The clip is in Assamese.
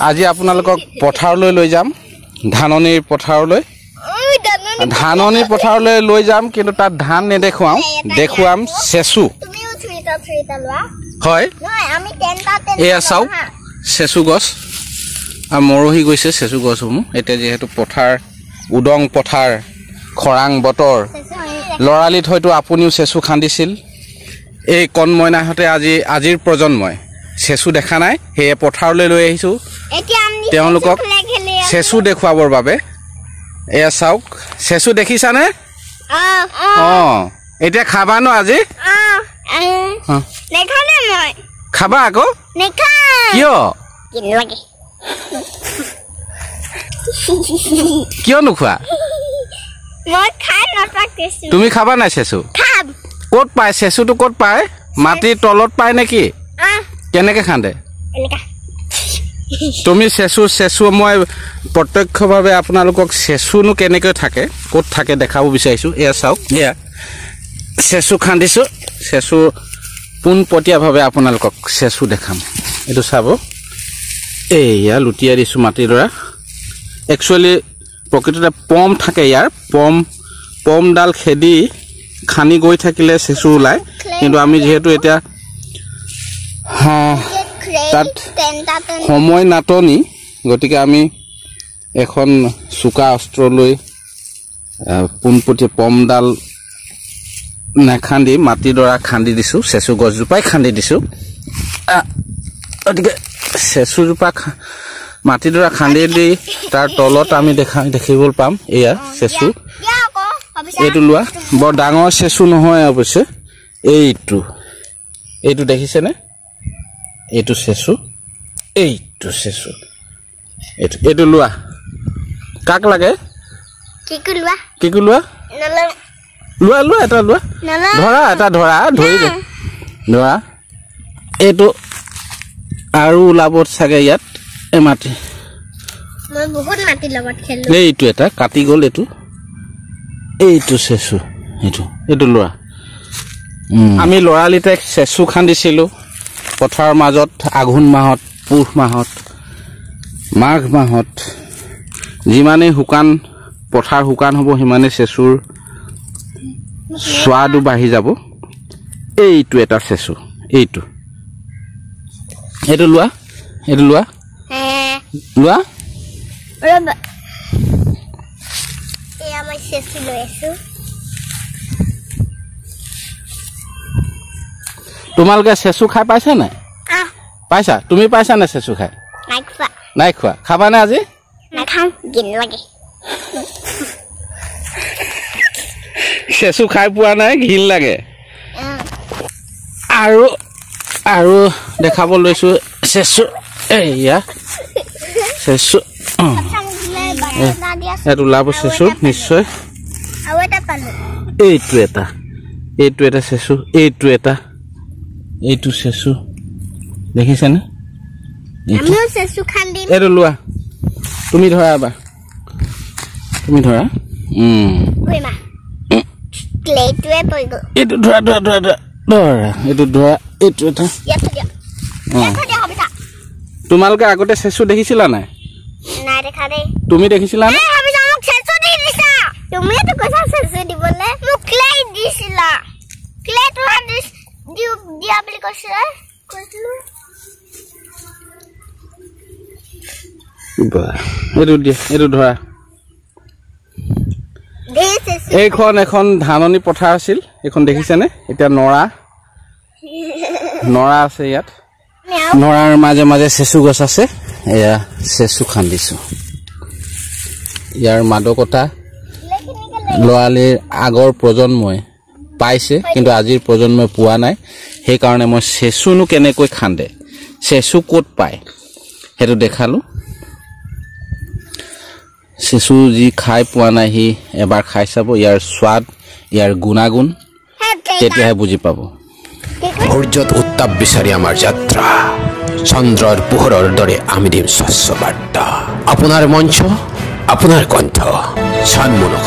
আজি আপোনালোকক পথাৰলৈ লৈ যাম ধাননিৰ পথাৰলৈ লৈ যাম কিন্তু তাত ধান নেদেখুৱাম দেখুৱাম চেচু হয় এয়া চাওক চেচু গছ আৰু মৰহি গৈছে চেচু গছসমূহ এতিয়া যেহেতু পথাৰ উদং পথাৰ খৰাং বতৰ লৰালিত হয়তো আপুনিও চেচু খান্দিছিল এই কণমইনাহঁতে আজিৰ প্ৰজন্মই চেচু দেখা নাই সেয়ে পথাৰলৈ লৈ আহিছো তেওঁলোকক চেচু দেখুৱাবৰ বাবে এয়া চাওক চেচু দেখিছানে এতিয়া খাবা ন আজি খাবা আকৌ কিয় নোখোৱা তুমি খাবা নাই চেচু ক'ত পায় চেচুটো ক'ত পায় মাটিৰ তলত পায় নেকি কেনেকে খান্দে তুমি চেচু মই প্ৰত্যক্ষভাৱে আপোনালোকক চেচুনো কেনেকৈ থাকে ক'ত থাকে দেখাব বিচাৰিছো এয়া চাওক এয়া চেচু খান্দিছো চেচু পোনপটীয়াভাৱে আপোনালোকক চেচু দেখাম এইটো চাব এয়া লুটিয়াই দিছো মাটিডৰা একচুৱেলি প্ৰকৃততে পম থাকে ইয়াৰ পমডাল খেদি খানি গৈ থাকিলে চেচু ওলায় কিন্তু আমি যিহেতু এতিয়া তাত সময় নাটনি গতিকে আমি এখন চোকা অস্ত্ৰ লৈ পোনপটীয়া পমডাল নাখান্দি মাটিডৰা খান্দি দিছো চেচু গছজোপাই খান্দি দিছো গতিকে চেচুজোপা মাটিডৰা খান্দি দি তাৰ তলত আমি দেখিবলৈ পাম এয়া চেচু এইটো লোৱা বৰ ডাঙৰ চেচু নহয় অৱশ্যে এইটো দেখিছেনে এইটো চেচু এইটো লোৱা কাক লাগে কিকু লোৱা লোৱা এটা লোৱা ধৰা ধৰা এইটো আৰু ওলাব চাগে ইয়াত মাটি এইটো এটা কাটি গ'ল এইটো চেচু এইটো লোৱা আমি লৰালিতে চেচু খান্দিছিলো পথাৰৰ মাজত আঘোণ মাহত পুহ মাহত মাঘ মাহত যিমানেই শুকান পথাৰ শুকান হ'ব সিমানে চেচুৰ সোৱাদো বাঢ়ি যাব এইটো এটা চেচু এইটো লোৱা তোমালোকে চেচু খাই পাইছা নাই পাইছা তুমি পাইছা নাই চেচু খাই নাই খোৱা খাবা নে আজি চেচু খাই পোৱা নাই ঘিণ লাগে আৰু দেখাব লৈছো চেচু এয়া চেচু এইটো ওলাব চেচু নিশ্চয় এইটো এটা চেচু এইটো চেচু দেখিছেনে এইটো লোৱা তুমি ধৰা এবাৰ এইটো ধৰা এইটো ধৰা এইটো এটা তোমালোকে আগতে চেচু দেখিছিলা নাই তুমি দেখিছিলা নে এইটো ধৰা এইখন এখন ধাননি পথাৰ আছিল এইখন দেখিছেনে এতিয়া নৰা আছে ইয়াত নৰাৰ মাজে মাজে চেচু গছ আছে এয়া চেচু খান্দিছো ইয়াৰ মাদকতা লৰালিৰ আগৰ প্ৰজন্মই পাইছে কিন্তু আজিৰ প্ৰজন্মই পোৱা নাই সেইকাৰণে মই চেচুনো কেনেকৈ খান্দে চেচু ক'ত পায় সেইটো দেখালো চেচু যি খাই পোৱা নাই সি এবাৰ খাই চাব ইয়াৰ সোৱাদ ইয়াৰ গুণাগুণ তেতিয়াহে বুজি পাব সূৰ্যত উত্তাপ বিচাৰি আমাৰ যাত্ৰা চন্দ্ৰৰ পোহৰৰ দৰে আমি দিম স্বচ্ছ বাৰ্তা আপোনাৰ মঞ্চ আপোনাৰ কণ্ঠ চানমুখ